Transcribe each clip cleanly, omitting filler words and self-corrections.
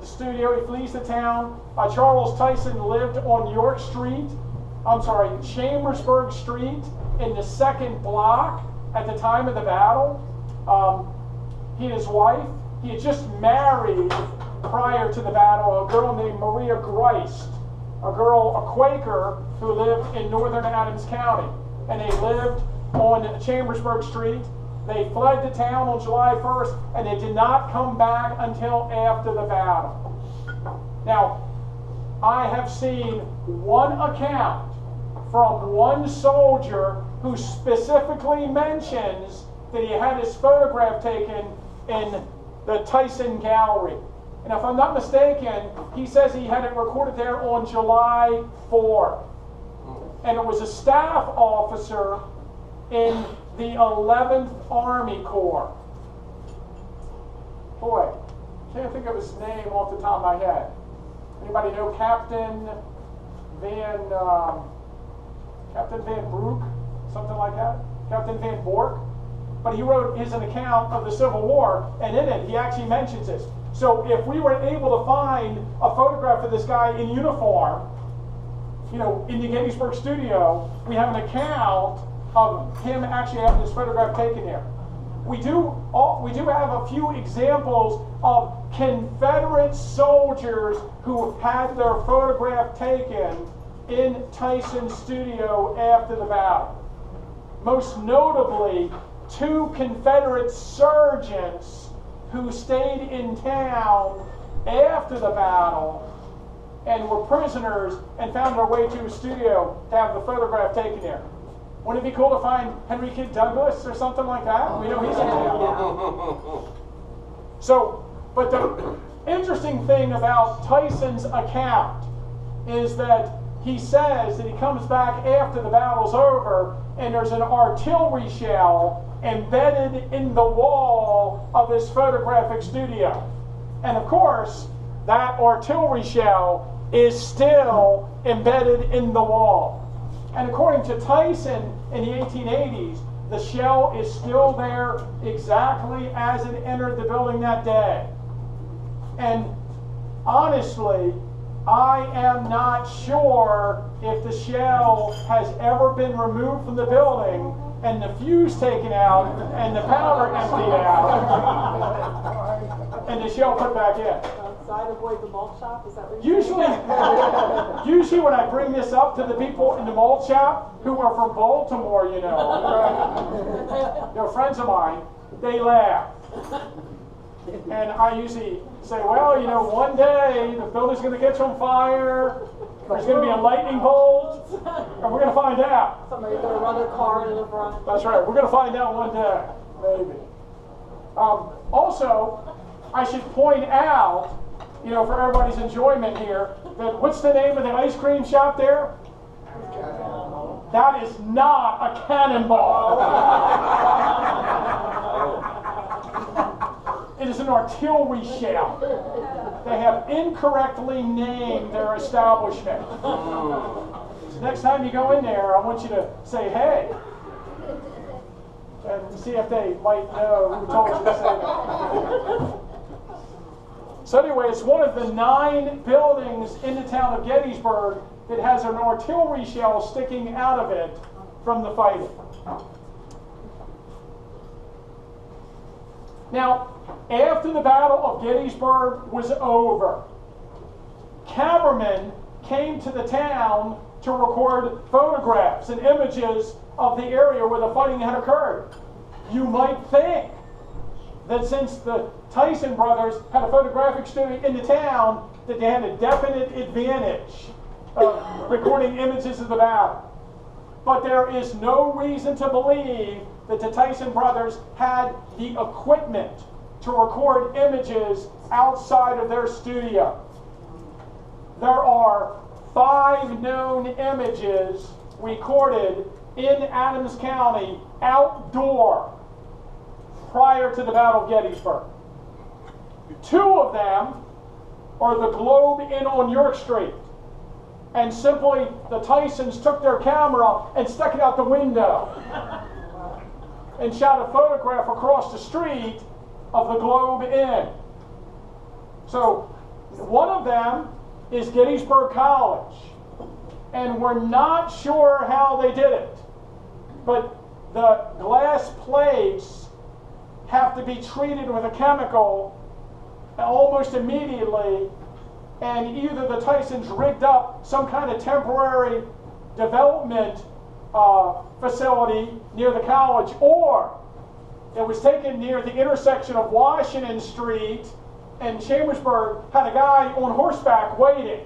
the studio. He flees the town. Charles Tyson lived on York Street. I'm sorry, Chambersburg Street in the second block at the time of the battle. He and his wife, he had just married prior to the battle a girl named Maria Greist, a Quaker who lived in northern Adams County. And they lived on Chambersburg Street. They fled the town on July 1st, and they did not come back until after the battle. Now, I have seen one account from one soldier who specifically mentions that he had his photograph taken in the Tyson Gallery. And if I'm not mistaken, he says he had it recorded there on July 4th. And it was a staff officer in the 11th Army Corps. Boy, can't think of his name off the top of my head. Anybody know Captain Van Broek? Something like that? Captain Van Bork? But he wrote an account of the Civil War, and in it he actually mentions this. So if we were able to find a photograph of this guy in uniform, in the Gettysburg studio, we have an account of him actually having this photograph taken there. We do have a few examples of Confederate soldiers who had their photograph taken in Tyson's studio after the battle. Most notably, 2 Confederate sergeants who stayed in town after the battle and were prisoners and found their way to a studio to have the photograph taken there. Wouldn't it be cool to find Henry Kidd Douglas or something like that? We know he's in town. So, but the interesting thing about Tyson's account is that he says that he comes back after the battle's over and there's an artillery shell embedded in the wall of his photographic studio. And of course, that artillery shell is still embedded in the wall. And according to Tyson in the 1880s, the shell is still there exactly as it entered the building that day. And honestly, I am not sure if the shell has ever been removed from the building and the fuse taken out and the powder emptied out and the shell put back in. Outside of the malt shop, is that what Usually when I bring this up to the people in the malt shop who are from Baltimore, friends of mine, they laugh. And I usually say, well, one day the building's going to catch on fire, there's going to be a lightning bolt, and we're going to find out. Somebody's going to run their car into the front. That's right. We're going to find out one day, maybe. Also, I should point out, for everybody's enjoyment here, that what's the name of the ice cream shop there? That is not a Cannonball. It is an artillery shell. They have incorrectly named their establishment. So next time you go in there, I want you to say, hey, and see if they might know who told you to say that. So anyway, it's one of the 9 buildings in the town of Gettysburg that has an artillery shell sticking out of it from the fighting. Now, after the Battle of Gettysburg was over, cameramen came to the town to record photographs and images of the area where the fighting had occurred. You might think that since the Tyson brothers had a photographic studio in the town, that they had a definite advantage of recording images of the battle. But there is no reason to believe that the Tyson brothers had the equipment to record images outside of their studio. There are 5 known images recorded in Adams County outdoor prior to the Battle of Gettysburg. 2 of them are the Globe Inn on York Street. And simply, the Tysons took their camera and stuck it out the window and shot a photograph across the street of the Globe Inn. So One of them is Gettysburg College. And we're not sure how they did it. But the glass plates have to be treated with a chemical almost immediately, and either the Tysons rigged up some kind of temporary development facility near the college, or it was taken near the intersection of Washington Street and Chambersburg, had a guy on horseback waiting,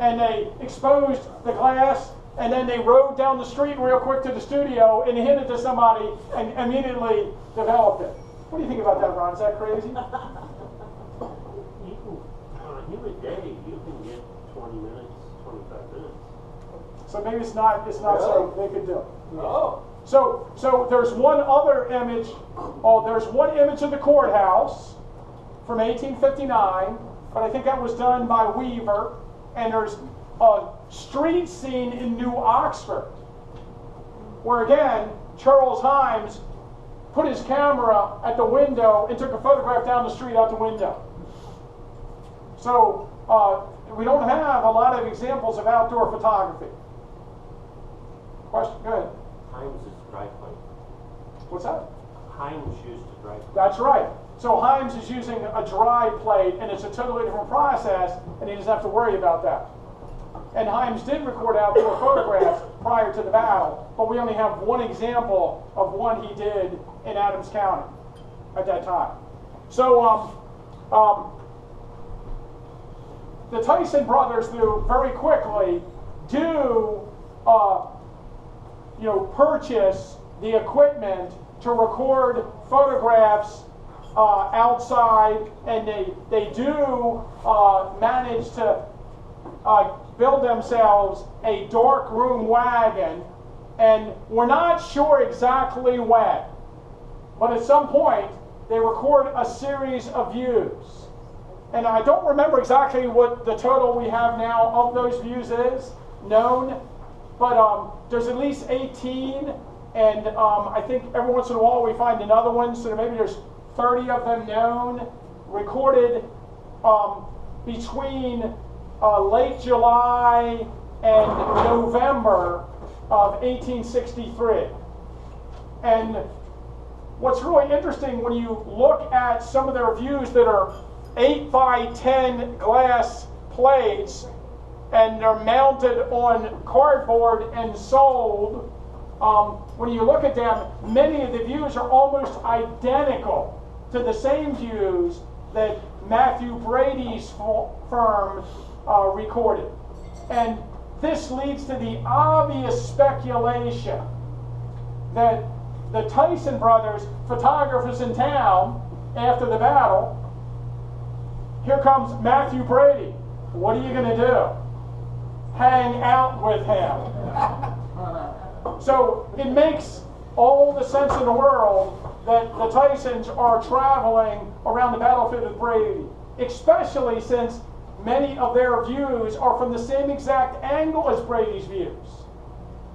and they exposed the glass, and then they rode down the street real quick to the studio and hit it to somebody and immediately developed it. What do you think about that, Ron? Is that crazy? On a humid day, you can get 20 minutes, 25 minutes. So maybe it's not so they could do it. Oh. So there's one other image. Oh, there's one image of the courthouse from 1859, but I think that was done by Weaver. And there's a street scene in New Oxford, where again Charles Himes put his camera at the window and took a photograph down the street out the window. So we don't have a lot of examples of outdoor photography. Question? Go ahead. Himes is dry plate. What's that? Himes used to dry plate. That's right. So Himes is using a dry plate, and it's a totally different process, and he doesn't have to worry about that. And Himes did record outdoor photographs prior to the battle, but we only have one example of one he did in Adams County at that time. So the Tyson brothers, though, very quickly do purchase the equipment to record photographs outside, and they do manage to build themselves a dark room wagon, and we're not sure exactly when, but at some point they record a series of views. And I don't remember exactly what the total we have now of those views is known, but there's at least 18, and I think every once in a while we find another one, so maybe there's 30 of them known, recorded between late July and November of 1863. And what's really interesting when you look at some of their views that are 8 by 10 glass plates, and they're mounted on cardboard and sold, when you look at them, many of the views are almost identical to the same views that Matthew Brady's firm recorded. And this leads to the obvious speculation that the Tyson brothers, photographers in town, after the battle, here comes Matthew Brady. What are you going to do? Hang out with him. So it makes all the sense in the world that the Tysons are traveling around the battlefield with Brady, especially since many of their views are from the same exact angle as Brady's views.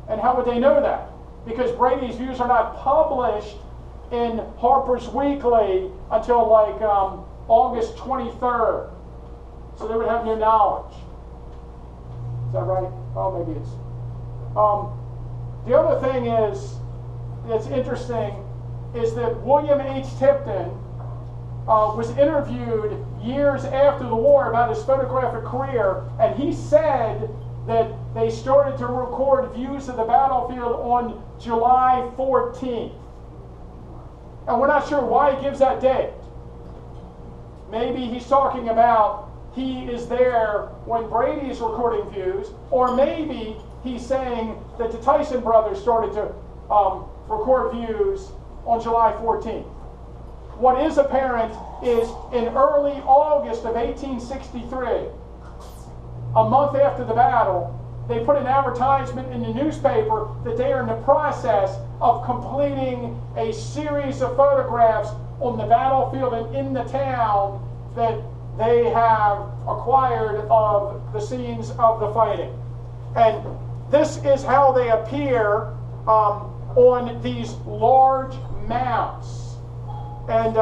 And how would they know that? Because Brady's views are not published in Harper's Weekly until like August 23rd. So they would have no knowledge. Is that right? Oh, maybe it's. The other thing is, that's interesting, is that William H. Tipton was interviewed years after the war about his photographic career, and he said that they started to record views of the battlefield on July 14th. And we're not sure why he gives that date. Maybe he's talking about he is there when Brady is recording views, or maybe he's saying that the Tyson brothers started to record views on July 14th. What is apparent is in early August of 1863, a month after the battle, they put an advertisement in the newspaper that they are in the process of completing a series of photographs on the battlefield and in the town that they have acquired of the scenes of the fighting. And this is how they appear on these large mounts. And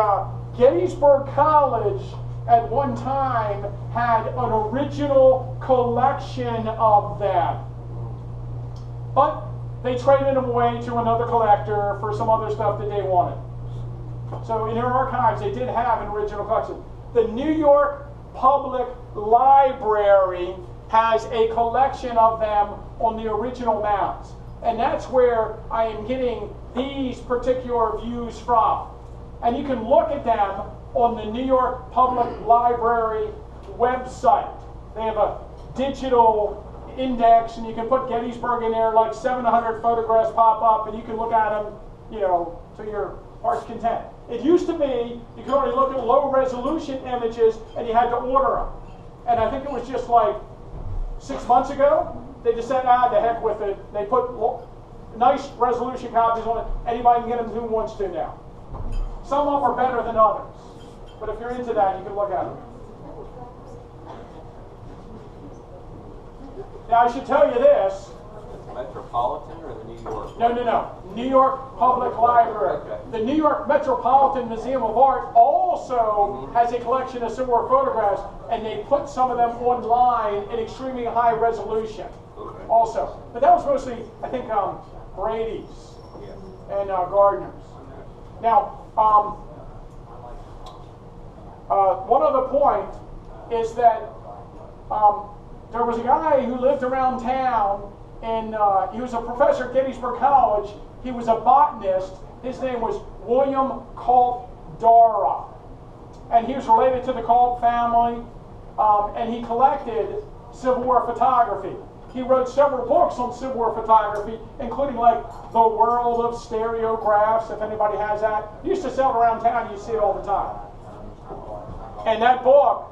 Gettysburg College at one time had an original collection of them. But they traded them away to another collector for some other stuff that they wanted. So in their archives, they did have an original collection. The New York Public Library has a collection of them on the original mounts. And that's where I am getting these particular views from. And you can look at them on the New York Public Library website. They have a digital index, and you can put Gettysburg in there, like 700 photographs pop up, and you can look at them, you know, to your heart's content. It used to be you could only look at low resolution images, and you had to order them. And I think it was just like 6 months ago, they just said, ah, the heck with it. They put nice resolution copies on it. Anybody can get them who wants to now. Some of them are better than others. But if you're into that, you can look at them. Now, I should tell you this. Metropolitan or the New York? No. New York Public Library. Okay. The New York Metropolitan Museum of Art also has a collection of similar photographs, and they put some of them online in extremely high resolution also. But that was mostly, I think, Brady's and Gardner's. Now, one other point is that there was a guy who lived around town, and he was a professor at Gettysburg College. He was a botanist. His name was William Culp Dara. And he was related to the Culp family, and he collected Civil War photography. He wrote several books on Civil War photography, including like The World of Stereographs, if anybody has that. He used to sell it around town, you see it all the time. And that book